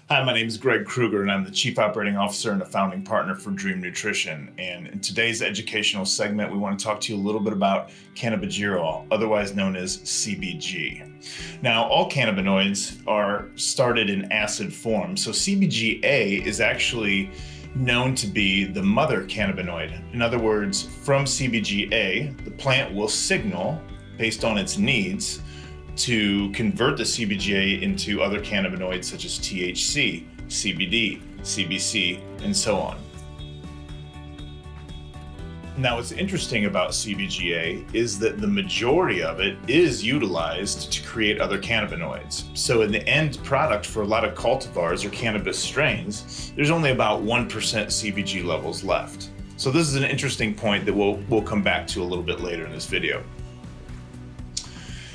Hi, my name is Greg Kruger, and I'm the Chief Operating Officer and a founding partner for DREEM Nutrition. And in today's educational segment, we want to talk to you a little bit about cannabigerol, otherwise known as CBG. Now, all cannabinoids are started in acid form, so CBGA is actually known to be the mother cannabinoid. In other words, from CBGA, the plant will signal, based on its needs, to convert the CBGA into other cannabinoids such as THC, CBD, CBC, and so on. Now, what's interesting about CBGA is that the majority of it is utilized to create other cannabinoids. So in the end product for a lot of cultivars or cannabis strains, there's only about 1% CBG levels left. So this is an interesting point that we'll come back to a little bit later in this video.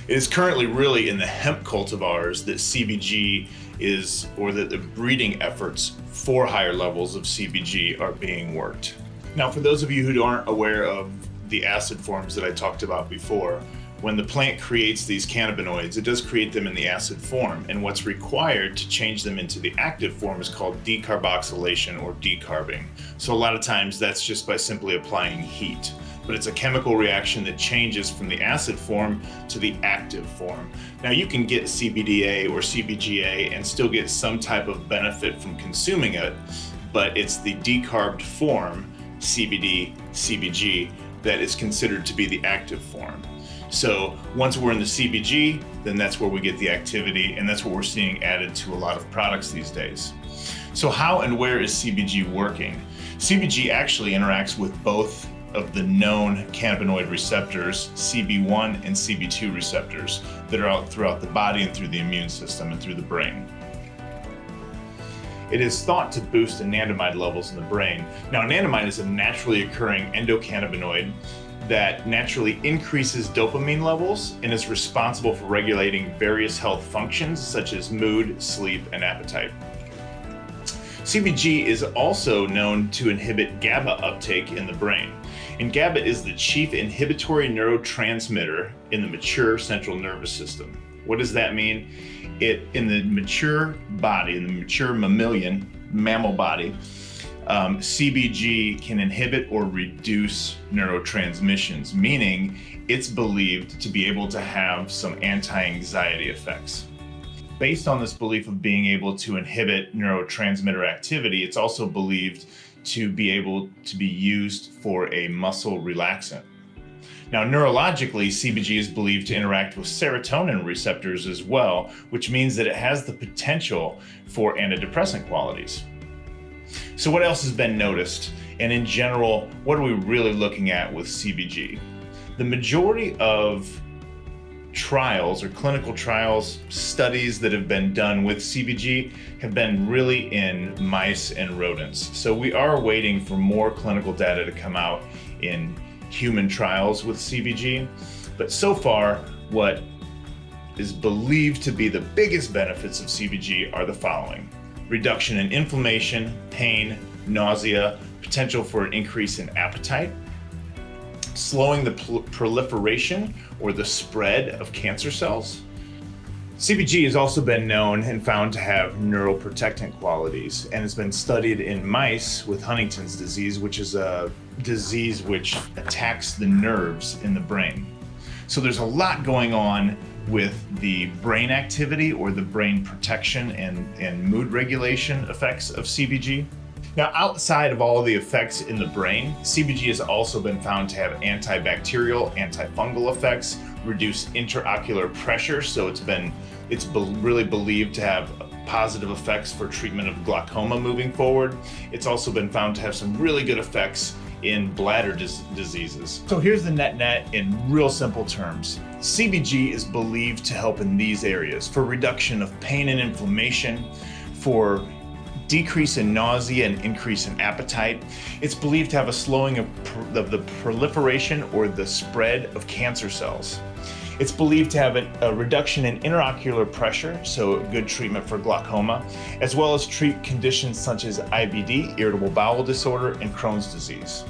It is currently really in the hemp cultivars that CBG is, or that the breeding efforts for higher levels of CBG are being worked. Now, for those of you who aren't aware of the acid forms that I talked about before, when the plant creates these cannabinoids, it does create them in the acid form, and what's required to change them into the active form is called decarboxylation or decarbing. So a lot of times that's just by simply applying heat. But it's a chemical reaction that changes from the acid form to the active form. Now, you can get CBDA or CBGA and still get some type of benefit from consuming it, but it's the decarbed form, CBD, CBG, that is considered to be the active form. So once we're in the CBG, then that's where we get the activity, and that's what we're seeing added to a lot of products these days. So how and where is CBG working? CBG actually interacts with both of the known cannabinoid receptors, CB1 and CB2 receptors, that are out throughout the body and through the immune system and through the brain. It is thought to boost anandamide levels in the brain. Now, anandamide is a naturally occurring endocannabinoid that naturally increases dopamine levels and is responsible for regulating various health functions such as mood, sleep, and appetite. CBG is also known to inhibit GABA uptake in the brain. And GABA is the chief inhibitory neurotransmitter in the mature central nervous system. What does that mean? In the mature body, in the mature mammal body, CBG can inhibit or reduce neurotransmissions, meaning it's believed to be able to have some anti-anxiety effects. Based on this belief of being able to inhibit neurotransmitter activity, it's also believed to be able to be used for a muscle relaxant. Now, neurologically, CBG is believed to interact with serotonin receptors as well, which means that it has the potential for antidepressant qualities. So what else has been noticed? And in general, what are we really looking at with CBG? The majority of trials or clinical trials, studies that have been done with CBG have been really in mice and rodents. So we are waiting for more clinical data to come out in human trials with CBG. But so far, what is believed to be the biggest benefits of CBG are the following: reduction in inflammation, pain, nausea, potential for an increase in appetite, slowing the proliferation or the spread of cancer cells. CBG has also been known and found to have neuroprotectant qualities, and has been studied in mice with Huntington's disease, which is a disease which attacks the nerves in the brain. So there's a lot going on with the brain activity or the brain protection and mood regulation effects of CBG. Now, outside of all of the effects in the brain, CBG has also been found to have antibacterial, anti-fungal effects, reduce intraocular pressure, so it's really believed to have positive effects for treatment of glaucoma moving forward. It's also been found to have some really good effects in bladder diseases. So here's the net in real simple terms. CBG is believed to help in these areas: for reduction of pain and inflammation, for decrease in nausea and increase in appetite. It's believed to have a slowing of the proliferation or the spread of cancer cells. It's believed to have a reduction in intraocular pressure, so a good treatment for glaucoma, as well as treat conditions such as IBD, irritable bowel disorder, and Crohn's disease.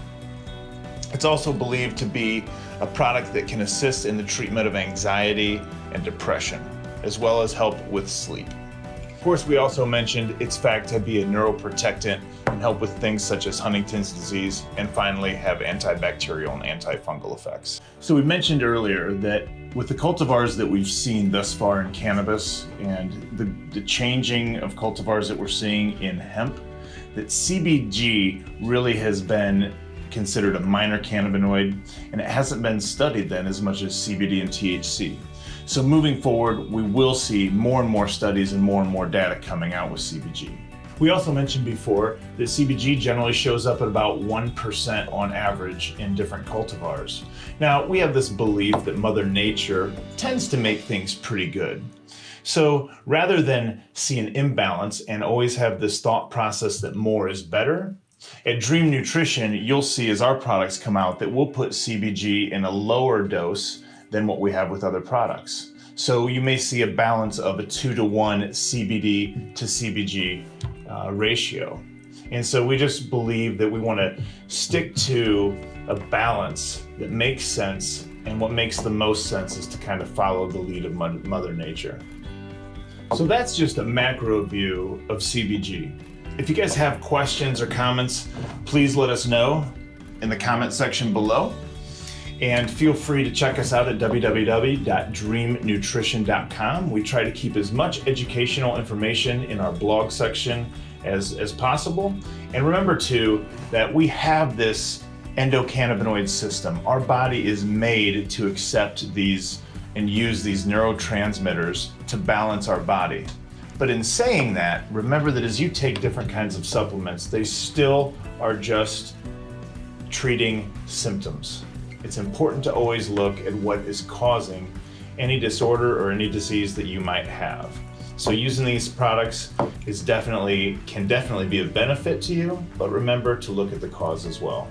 It's also believed to be a product that can assist in the treatment of anxiety and depression, as well as help with sleep. course, we also mentioned its fact to be a neuroprotectant and help with things such as Huntington's disease, and finally have antibacterial and antifungal effects. So we mentioned earlier that with the cultivars that we've seen thus far in cannabis and the changing of cultivars that we're seeing in hemp, that CBG really has been considered a minor cannabinoid, and it hasn't been studied then as much as CBD and THC. So moving forward, we will see more and more studies and more data coming out with CBG. We also mentioned before that CBG generally shows up at about 1% on average in different cultivars. Now, we have this belief that Mother Nature tends to make things pretty good. So rather than see an imbalance and always have this thought process that more is better, at DREEM Nutrition, you'll see as our products come out that we'll put CBG in a lower dose than what we have with other products. So you may see a balance of a 2-to-1 CBD to CBG ratio. And so we just believe that we want to stick to a balance that makes sense, and what makes the most sense is to kind of follow the lead of Mother Nature. So that's just a macro view of CBG. If you guys have questions or comments, please let us know in the comment section below. And feel free to check us out at www.dreemnutrition.com. We try to keep as much educational information in our blog section as possible. And remember too, that we have this endocannabinoid system. Our body is made to accept these and use these neurotransmitters to balance our body. But in saying that, remember that as you take different kinds of supplements, they still are just treating symptoms. It's important to always look at what is causing any disorder or any disease that you might have. So using these products can definitely be a benefit to you, but remember to look at the cause as well.